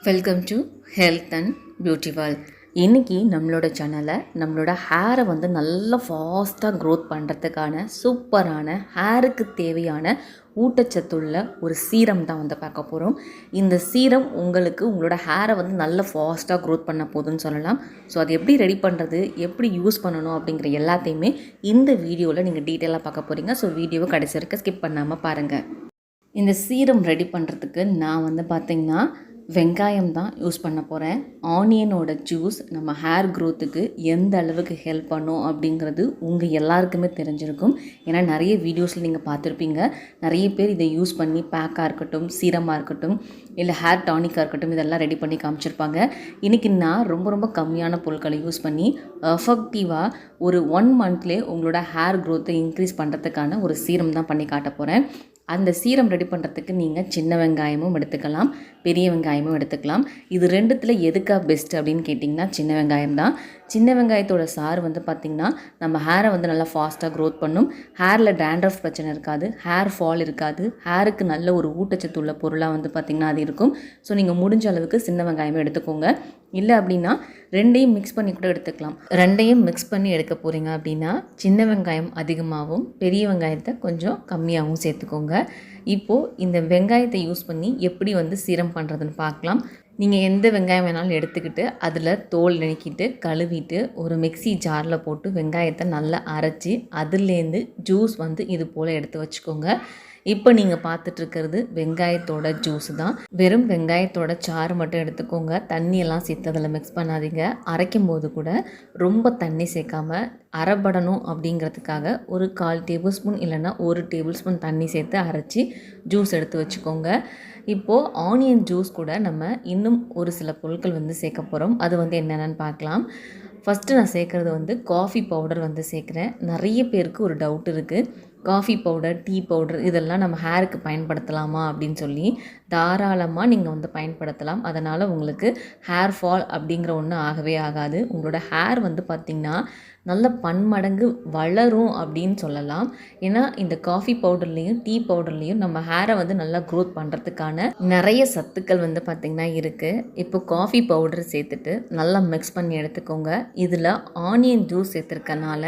Welcome to health and beauty world. இன்றைக்கி நம்மளோட சேனலை நம்மளோட ஹேரை வந்து நல்லா ஃபாஸ்ட்டாக க்ரோத் பண்ணுறதுக்கான சூப்பரான ஹேருக்கு தேவையான ஊட்டச்சத்துள்ள ஒரு சீரம் தான் வந்து பார்க்க போகிறோம். இந்த சீரம் உங்களுக்கு உங்களோட ஹேரை வந்து நல்லா ஃபாஸ்ட்டாக க்ரோத் பண்ண போதுன்னு சொல்லலாம். ஸோ அது எப்படி ரெடி பண்ணுறது, எப்படி யூஸ் பண்ணணும் அப்படிங்கிற எல்லாத்தையுமே இந்த வீடியோவில் நீங்கள் டீட்டெயிலாக பார்க்க போகிறீங்க. ஸோ வீடியோவை கடைசி வரைக்கும் ஸ்கிப் பண்ணாமல் பாருங்கள். இந்த சீரம் ரெடி பண்ணுறதுக்கு நான் வந்து பார்த்திங்கன்னா வெங்காயம் தான் யூஸ் பண்ண போகிறேன். ஆனியனோட ஜூஸ் நம்ம ஹேர் க்ரோத்துக்கு எந்த அளவுக்கு ஹெல்ப் பண்ணும் அப்படிங்கிறது உங்கள் எல்லாருக்குமே தெரிஞ்சிருக்கும். ஏன்னா நிறைய வீடியோஸில் நீங்கள் பார்த்துருப்பீங்க. நிறைய பேர் இதை யூஸ் பண்ணி பேக்காக இருக்கட்டும், சீரமாக இருக்கட்டும், இல்லை ஹேர் டானிக்காக இருக்கட்டும், இதெல்லாம் ரெடி பண்ணி காமிச்சிருப்பாங்க. இன்றைக்கி நான் ரொம்ப கம்மியான பொருட்களை யூஸ் பண்ணி எஃபெக்டிவாக ஒரு 1 மந்த்லேயே உங்களோட ஹேர் க்ரோத்தை இன்க்ரீஸ் பண்ணுறதுக்கான ஒரு சீரம் தான் பண்ணி காட்ட போகிறேன். அந்த சீரம் ரெடி பண்ணுறதுக்கு நீங்கள் சின்ன வெங்காயமும் எடுத்துக்கலாம், பெரிய வெங்காயமும் எடுத்துக்கலாம். இது ரெண்டுத்தில் எதுக்காக பெஸ்ட் அப்படின்னு கேட்டிங்கன்னா சின்ன வெங்காயம் தான். சின்ன வெங்காயத்தோட சாறு வந்து பார்த்திங்கன்னா நம்ம ஹேரை வந்து நல்லா ஃபாஸ்ட்டாக க்ரோத் பண்ணும். ஹேரில் டேண்ட்ரஃப் பிரச்சனை இருக்காது, ஹேர் ஃபால் இருக்காது, ஹேருக்கு நல்ல ஒரு ஊட்டச்சத்து உள்ள பொருளாக வந்து பார்த்திங்கன்னா அது இருக்கும். ஸோ நீங்கள் முடிஞ்ச அளவுக்கு சின்ன வெங்காயமே எடுத்துக்கோங்க. இல்லை அப்படின்னா ரெண்டையும் மிக்ஸ் பண்ணி கூட எடுத்துக்கலாம். ரெண்டையும் மிக்ஸ் பண்ணி எடுக்க போகிறீங்க அப்படின்னா சின்ன வெங்காயம் அதிகமாகவும் பெரிய வெங்காயத்தை கொஞ்சம் கம்மியாகவும் சேர்த்துக்கோங்க. இப்போது இந்த வெங்காயத்தை யூஸ் பண்ணி எப்படி வந்து சீரம் பண்ணுறதுன்னு பார்க்கலாம். நீங்கள் எந்த வெங்காயம் வேணாலும் எடுத்துக்கிட்டு அதில் தோல் நீக்கிட்டு கழுவிட்டு ஒரு மிக்ஸி ஜாரில் போட்டு வெங்காயத்தை நல்லா அரைச்சி அதுலேருந்து ஜூஸ் வந்து இது போல் எடுத்து வச்சுக்கோங்க. இப்போ நீங்கள் பார்த்துட்ருக்கிறது வெங்காயத்தோட ஜூஸ் தான். வெறும் வெங்காயத்தோட சாறு மட்டும் எடுத்துக்கோங்க. தண்ணியெல்லாம் சேர்த்து அதில் மிக்ஸ் பண்ணாதீங்க. அரைக்கும் போது கூட ரொம்ப தண்ணி சேர்க்காமல் அரைப்படணும் அப்படிங்கிறதுக்காக ஒரு 1/4 டேபிள் ஸ்பூன் இல்லைன்னா 1 டேபிள் ஸ்பூன் தண்ணி சேர்த்து அரைச்சி ஜூஸ் எடுத்து வச்சுக்கோங்க. இப்போது ஆனியன் ஜூஸ் கூட நம்ம இன்னும் ஒரு சில பொருட்கள் வந்து சேர்க்க போகிறோம். அது வந்து என்னென்னு பார்க்கலாம். ஃபஸ்ட்டு நான் சேர்க்குறது வந்து காஃபி பவுடர் வந்து சேர்க்குறேன். நிறைய பேருக்கு ஒரு டவுட் இருக்குது, காஃபி பவுடர், டீ பவுடர் இதெல்லாம் நம்ம ஹேருக்கு பயன்படுத்தலாமா அப்படின்னு சொல்லி. தாராளமாக நீங்கள் வந்து பயன்படுத்தலாம். அதனால் உங்களுக்கு ஹேர் ஃபால் அப்படிங்கிற ஒன்று ஆகவே ஆகாது. உங்களோட ஹேர் வந்து பார்த்திங்கன்னா நல்ல பன்மடங்கு வளரும் அப்படின்னு சொல்லலாம். ஏன்னா இந்த காஃபி பவுடர்லேயும் டீ பவுடர்லேயும் நம்ம ஹேரை வந்து நல்லா க்ரோத் பண்ணுறதுக்கான நிறைய சத்துக்கள் வந்து பார்த்திங்கன்னா இருக்குது. இப்போ காஃபி பவுடர் சேர்த்துட்டு நல்லா மிக்ஸ் பண்ணி எடுத்துக்கோங்க. இதில் ஆனியன் ஜூஸ் சேர்த்துருக்கனால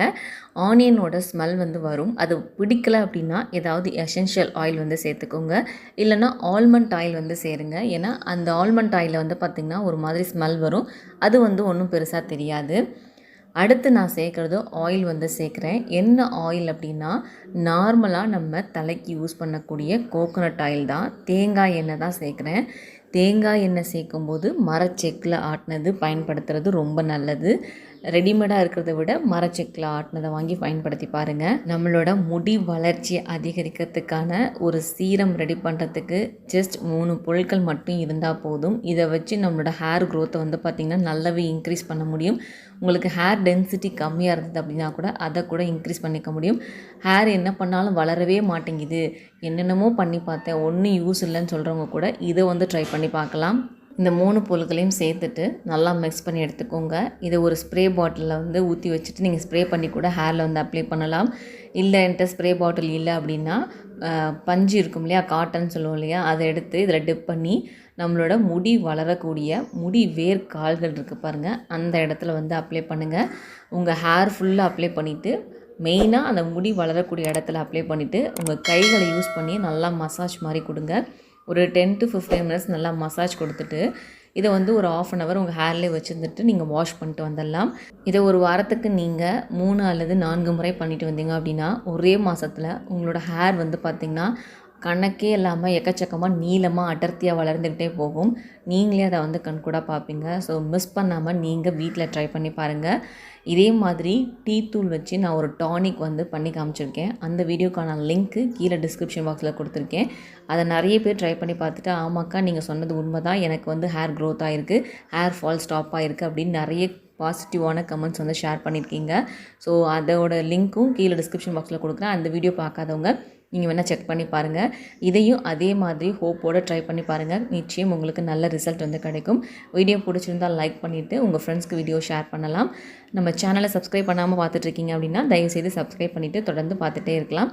ஆனியனோட ஸ்மெல் வந்து வரும். அது பிடிக்கலை அப்படின்னா ஏதாவது எசென்ஷியல் ஆயில் வந்து சேர்த்துக்கோங்க. இல்லைனா ஆல்மண்ட் ஆயில் வந்து சேருங்க. ஏன்னா அந்த ஆல்மண்ட் ஆயிலில் வந்து பார்த்திங்கன்னா ஒரு மாதிரி ஸ்மெல் வரும். அது வந்து ஒன்றும் பெருசாக தெரியாது. அடுத்து நான் சேர்க்குறது ஆயில் வந்து சேர்க்குறேன். என்ன ஆயில் அப்படின்னா நார்மலாக நம்ம தலைக்கு யூஸ் பண்ணக்கூடிய கோகோனட் ஆயில் தான். தேங்காய் எண்ணெய் தான் சேர்க்குறேன். தேங்காய் எண்ணெய் சேர்க்கும்போது மரச்செக்கில் ஆட்டினது பயன்படுத்துறது ரொம்ப நல்லது. ரெடிமேடாக இருக்கிறத விட மரச்செக்கில் ஆட்டினதை வாங்கி பயன்படுத்தி பாருங்கள். நம்மளோட முடி வளர்ச்சியை அதிகரிக்கிறதுக்கான ஒரு சீரம் ரெடி பண்ணுறதுக்கு ஜஸ்ட் 3 பொருட்கள் மட்டும் இருந்தால் போதும். இதை வச்சு நம்மளோட ஹேர் க்ரோத்தை வந்து பார்த்திங்கன்னா நல்லாவே இன்க்ரீஸ் பண்ண முடியும். உங்களுக்கு ஹேர் டென்சிட்டி கம்மியாக இருந்தது அப்படின்னா கூட அதை கூட இன்க்ரீஸ் பண்ணிக்க முடியும். ஹேர் என்ன பண்ணாலும் வளரவே மாட்டேங்குது, என்னென்னமோ பண்ணி பார்த்தேன், ஒன்றும் யூஸ் இல்லைன்னு சொல்கிறவங்க கூட இதை வந்து ட்ரை பண்ணி பார்க்கலாம். இந்த 3 பொருட்களையும் சேர்த்துட்டு நல்லா மிக்ஸ் பண்ணி எடுத்துக்கோங்க. இதை ஒரு ஸ்ப்ரே பாட்டிலில் வந்து ஊற்றி வச்சுட்டு நீங்கள் ஸ்ப்ரே பண்ணி கூட ஹேரில் வந்து அப்ளை பண்ணலாம். இல்லை என்கிட்ட ஸ்ப்ரே பாட்டில் இல்லை அப்படின்னா பஞ்சு இருக்கும் இல்லையா, காட்டன் சொல்லுவோம் இல்லையா, அதை எடுத்து இதில் டிப் பண்ணி நம்மளோட முடி வளரக்கூடிய முடி வேர் கால்கள் இருக்குது பாருங்கள், அந்த இடத்துல வந்து அப்ளை பண்ணுங்கள். உங்கள் ஹேர் ஃபுல்லாக அப்ளை பண்ணிவிட்டு மெயினாக அந்த முடி வளரக்கூடிய இடத்துல அப்ளை பண்ணிவிட்டு உங்கள் கைகளை யூஸ் பண்ணி நல்லா மசாஜ் மாதிரி கொடுங்க. ஒரு 10 to 15 மினிட்ஸ் நல்லா மசாஜ் கொடுத்துட்டு இதை வந்து ஒரு 1/2 அன் ஹவர் உங்கள் ஹேர்லேயே வச்சுருந்துட்டு நீங்கள் வாஷ் பண்ணிட்டு வந்துடலாம். இதை ஒரு வாரத்துக்கு நீங்கள் 3 அல்லது 4 முறை பண்ணிட்டு வந்தீங்க அப்படின்னா ஒரே மாதத்தில் உங்களோட ஹேர் வந்து பார்த்திங்கன்னா கணக்கே இல்லாமல் எக்கச்சக்கமாக நீளமாக அடர்த்தியாக வளர்ந்துக்கிட்டே போகும். நீங்களே அதை வந்து கண்கூடாக பார்ப்பீங்க. ஸோ மிஸ் பண்ணாமல் நீங்கள் வீட்டில் ட்ரை பண்ணி பாருங்கள். இதே மாதிரி டீ தூள் வச்சு நான் ஒரு டானிக் வந்து பண்ணி காமிச்சிருக்கேன். அந்த வீடியோக்கான லிங்க்கு கீழே டிஸ்கிரிப்ஷன் பாக்ஸில் கொடுத்துருக்கேன். அதை நிறைய பேர் ட்ரை பண்ணி பார்த்துட்டு ஆமாக்கா நீங்கள் சொன்னது உண்மை தான், எனக்கு வந்து ஹேர் க்ரோத் ஆகிருக்கு, ஹேர் ஃபால் ஸ்டாப் ஆகிருக்கு அப்படின்னு நிறைய பாசிட்டிவான கமெண்ட்ஸ் வந்து ஷேர் பண்ணியிருக்கீங்க. ஸோ அதோட லிங்க்கும் கீழே டிஸ்கிரிப்ஷன் பாக்ஸில் கொடுக்குறேன். அந்த வீடியோ பார்க்காதவங்க நீங்கள் வேணால் செக் பண்ணி பாருங்கள். இதையும் அதே மாதிரி ஹோப்போடு ட்ரை பண்ணி பாருங்கள். நிச்சயம் உங்களுக்கு நல்ல ரிசல்ட் வந்து கிடைக்கும். வீடியோ பிடிச்சிருந்தால் லைக் பண்ணிவிட்டு உங்கள் ஃப்ரெண்ட்ஸ்க்கு வீடியோ ஷேர் பண்ணலாம். நம்ம சேனலை சப்ஸ்கிரைப் பண்ணாமல் பார்த்துட்ருக்கீங்க அப்படின்னா தயவுசெய்து சப்ஸ்கிரைப் பண்ணிவிட்டு தொடர்ந்து பார்த்துட்டே இருக்கலாம்.